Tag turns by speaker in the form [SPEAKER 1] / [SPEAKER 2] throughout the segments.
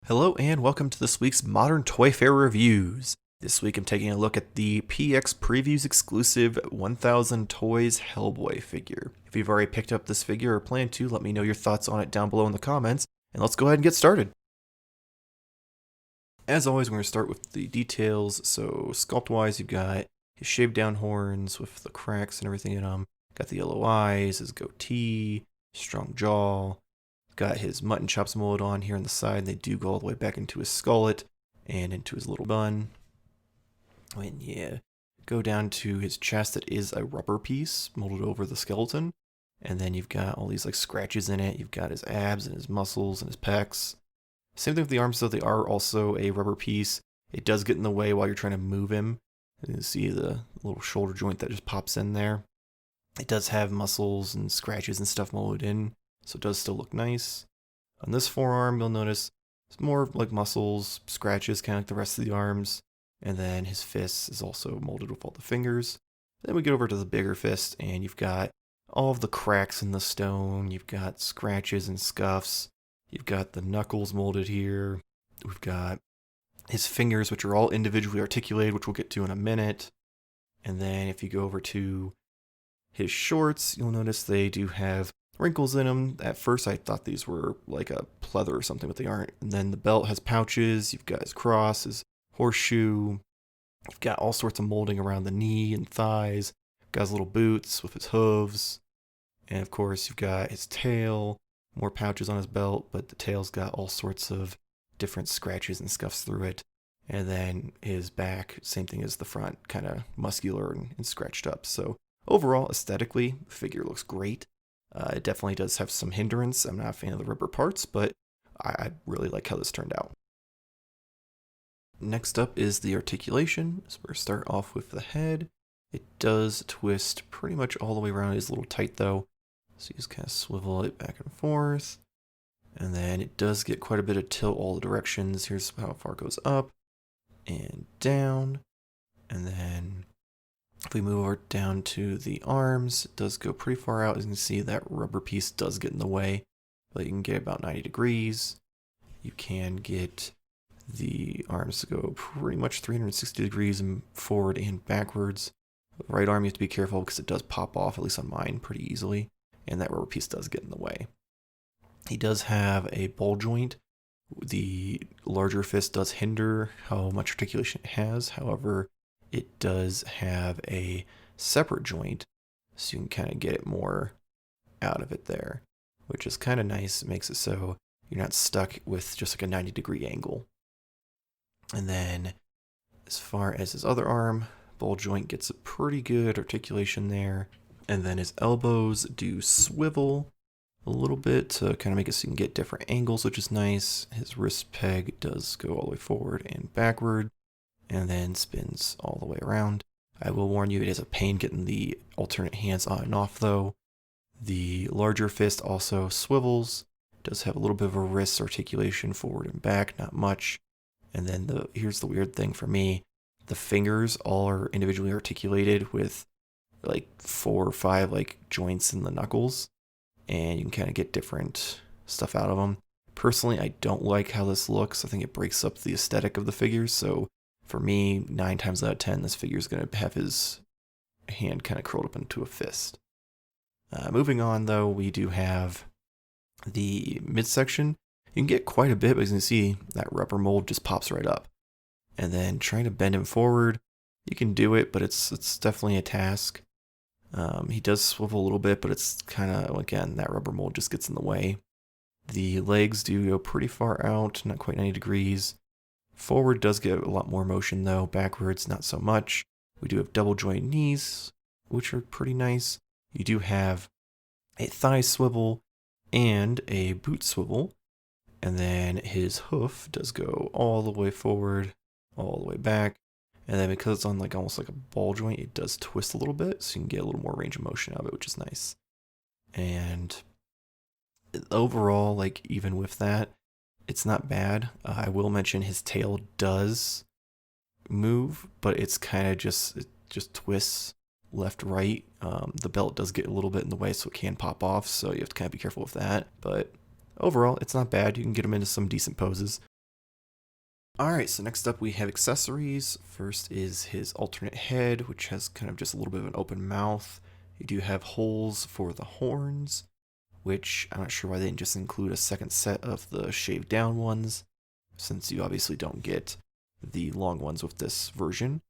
[SPEAKER 1] Hello and welcome to this week's Modern Toyfare Reviews. This week I'm taking a look at the PX Previews exclusive 1000 Toys Hellboy figure. If you've already picked up this figure or plan to, let me know your thoughts on it down below in the comments, and let's go ahead and get started. As always, we're going to start with the details. So sculpt-wise, you've got his shaved down horns with the cracks and everything in them. Got the yellow eyes, his goatee, strong jaw. Got his mutton chops molded on here on the side. They do go all the way back into his skullet and into his little bun. And yeah, go down to his chest that is a rubber piece molded over the skeleton. And then you've got all these like scratches in it. You've got his abs and his muscles and his pecs. Same thing with the arms though, they are also a rubber piece. It does get in the way while you're trying to move him. You can see the little shoulder joint that just pops in there. It does have muscles and scratches and stuff molded in, so it does still look nice. On this forearm, you'll notice it's more like muscles, scratches, kind of like the rest of the arms. And then his fist is also molded with all the fingers. Then we get over to the bigger fist, and you've got all of the cracks in the stone. You've got scratches and scuffs. You've got the knuckles molded here. We've got his fingers, which are all individually articulated, which we'll get to in a minute. And then if you go over to his shorts, you'll notice they do have wrinkles in them. At first I thought these were like a pleather or something, but they aren't. And then the belt has pouches. You've got his cross, his horseshoe. You've got all sorts of molding around the knee and thighs. You've got his little boots with his hooves. And of course you've got his tail. More pouches on his belt, but the tail's got all sorts of different scratches and scuffs through it. And then his back, same thing as the front, kind of muscular and scratched up. So overall, aesthetically, the figure looks great. It definitely does have some hindrance. I'm not a fan of the rubber parts, but I really like how this turned out. Next up is the articulation. So we're going to start off with the head. It does twist pretty much all the way around. It is a little tight though. So you just kind of swivel it back and forth. And then it does get quite a bit of tilt all the directions. Here's how far it goes up and down. And then if we move over down to the arms, it does go pretty far out. As you can see, that rubber piece does get in the way. But you can get about 90 degrees. You can get the arms to go pretty much 360 degrees and forward and backwards. The right arm you have to be careful because it does pop off, at least on mine, pretty easily. And that rubber piece does get in the way. He does have a ball joint. The larger fist does hinder how much articulation it has. However, it does have a separate joint, so you can kind of get more out of it there, which is kind of nice. It makes it so you're not stuck with just like a 90-degree angle. And then as far as his other arm, ball joint gets a pretty good articulation there. And then his elbows do swivel a little bit to kind of make it so you can get different angles, which is nice. His wrist peg does go all the way forward and backward, and then spins all the way around. I will warn you, it is a pain getting the alternate hands on and off though. The larger fist also swivels. It does have a little bit of a wrist articulation forward and back, not much. And then here's the weird thing for me. The fingers all are individually articulated with like 4 or 5 like joints in the knuckles, and you can kind of get different stuff out of them. Personally, I don't like how this looks. I think it breaks up the aesthetic of the figure. So for me, 9 times out of 10, this figure is going to have his hand kind of curled up into a fist. Moving on though, we do have the midsection. You can get quite a bit, but as you can see, that rubber mold just pops right up. And then trying to bend him forward, you can do it, but it's definitely a task. He does swivel a little bit, but it's kind of, again, that rubber mold just gets in the way. The legs do go pretty far out, not quite 90 degrees. Forward does get a lot more motion though, backwards not so much. We do have double joint knees, which are pretty nice. You do have a thigh swivel and a boot swivel. And then his hoof does go all the way forward, all the way back. And then because it's on like almost like a ball joint, it does twist a little bit, so you can get a little more range of motion out of it, which is nice. And overall, like even with that, it's not bad. I will mention his tail does move, but it's kind of just, it just twists. left, right. The belt does get a little bit in the way, so it can pop off, so you have to kind of be careful with that. But overall, it's not bad. You can get him into some decent poses. Alright, so next up we have accessories. First is his alternate head, which has kind of just a little bit of an open mouth. You do have holes for the horns, which I'm not sure why they didn't just include a second set of the shaved down ones, since you obviously don't get the long ones with this version.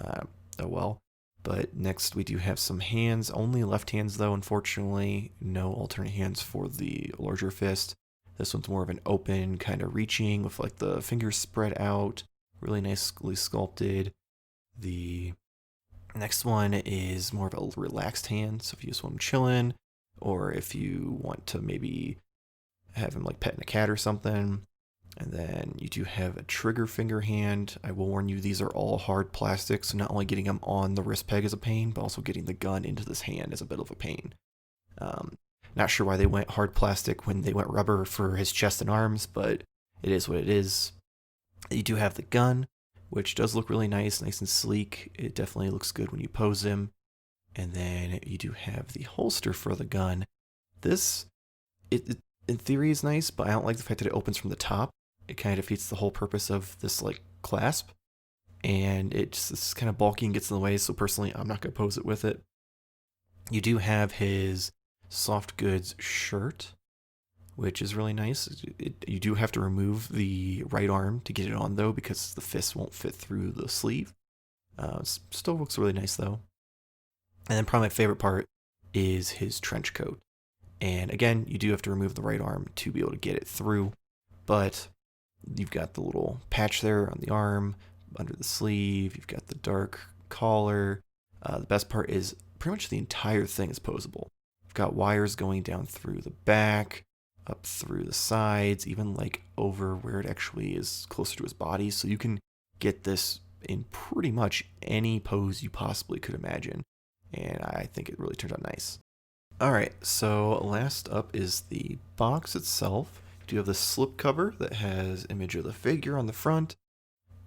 [SPEAKER 1] Oh well. But next we do have some hands, only left hands though, unfortunately. No alternate hands for the larger fist. This one's more of an open, kind of reaching with like the fingers spread out, really nicely sculpted. The next one is more of a relaxed hand, so if you just want him chilling, or if you want to maybe have him like petting a cat or something. And then you do have a trigger finger hand. I will warn you, these are all hard plastic, so not only getting them on the wrist peg is a pain, but also getting the gun into this hand is a bit of a pain. Not sure why they went hard plastic when they went rubber for his chest and arms, but it is what it is. You do have the gun, which does look really nice and sleek. It definitely looks good when you pose him. And then you do have the holster for the gun. This, it in theory is nice, but I don't like the fact that it opens from the top. It kind of defeats the whole purpose of this like clasp. And it's kind of bulky and gets in the way, so personally I'm not going to pose it with it. You do have his soft goods shirt, which is really nice. You do have to remove the right arm to get it on though, because the fist won't fit through the sleeve. Still looks really nice though. And then probably my favorite part is his trench coat. And again, you do have to remove the right arm to be able to get it through, but you've got the little patch there on the arm, under the sleeve, you've got the dark collar. The best part is pretty much the entire thing is posable. You've got wires going down through the back, up through the sides, even like over where it actually is closer to his body, so you can get this in pretty much any pose you possibly could imagine, and I think it really turns out nice. Alright, so last up is the box itself. You do have the slip cover that has image of the figure on the front.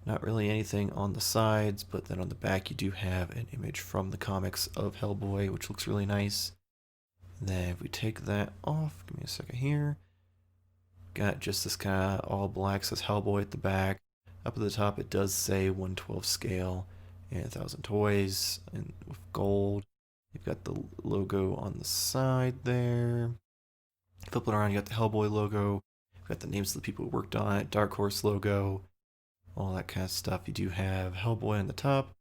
[SPEAKER 1] Not really anything on the sides, but then on the back you do have an image from the comics of Hellboy, which looks really nice. And then if we take that off, give me a second here. Got just this kind of all black, says Hellboy at the back. Up at the top it does say 1/12 scale and 1000 toys and with gold. You've got the logo on the side there. Flip it around, you got the Hellboy logo. You've got the names of the people who worked on it, Dark Horse logo, all that kind of stuff. You do have Hellboy on the top,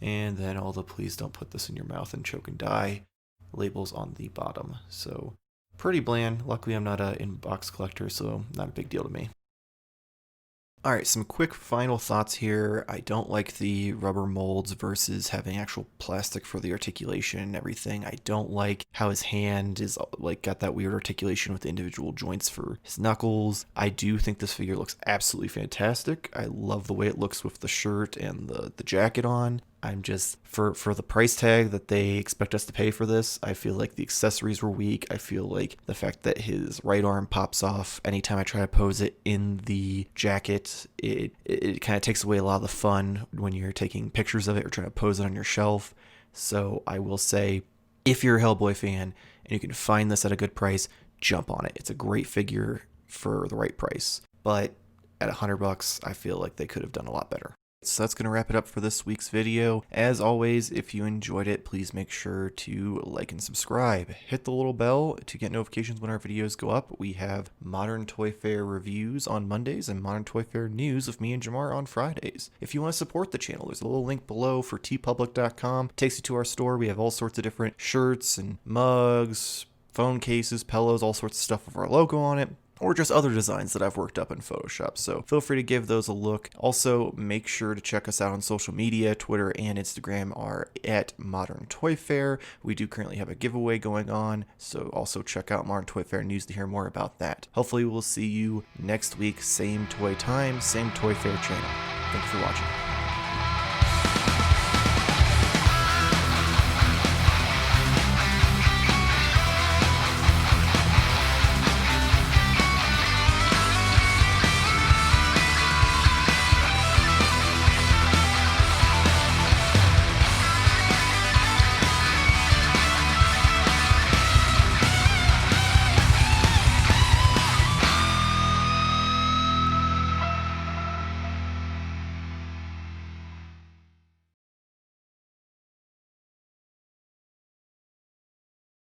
[SPEAKER 1] and then all the please don't put this in your mouth and choke and die labels on the bottom. So pretty bland. Luckily I'm not an in-box collector, so not a big deal to me. Alright, some quick final thoughts here. I don't like the rubber molds versus having actual plastic for the articulation and everything. I don't like how his hand is like got that weird articulation with the individual joints for his knuckles. I do think this figure looks absolutely fantastic. I love the way it looks with the shirt and the jacket on. I'm just, for the price tag that they expect us to pay for this, I feel like the accessories were weak. I feel like the fact that his right arm pops off anytime I try to pose it in the jacket, it kind of takes away a lot of the fun when you're taking pictures of it or trying to pose it on your shelf. So I will say, if you're a Hellboy fan and you can find this at a good price, jump on it. It's a great figure for the right price. But at $100, I feel like they could have done a lot better. So that's going to wrap it up for this week's video. As always, if you enjoyed it, please make sure to like and subscribe. Hit the little bell to get notifications when our videos go up. We have Modern Toyfare reviews on Mondays and Modern Toyfare news with me and Jamar on Fridays. If you want to support the channel, there's a little link below for tpublic.com. It takes you to our store. We have all sorts of different shirts and mugs, phone cases, pillows, all sorts of stuff with our logo on it, or just other designs that I've worked up in Photoshop, so feel free to give those a look. Also, make sure to check us out on social media. Twitter and Instagram are at Modern Toyfare. We do currently have a giveaway going on, so also check out Modern Toyfare News to hear more about that. Hopefully we'll see you next week, same toy time, same Toyfare channel. Thanks for watching.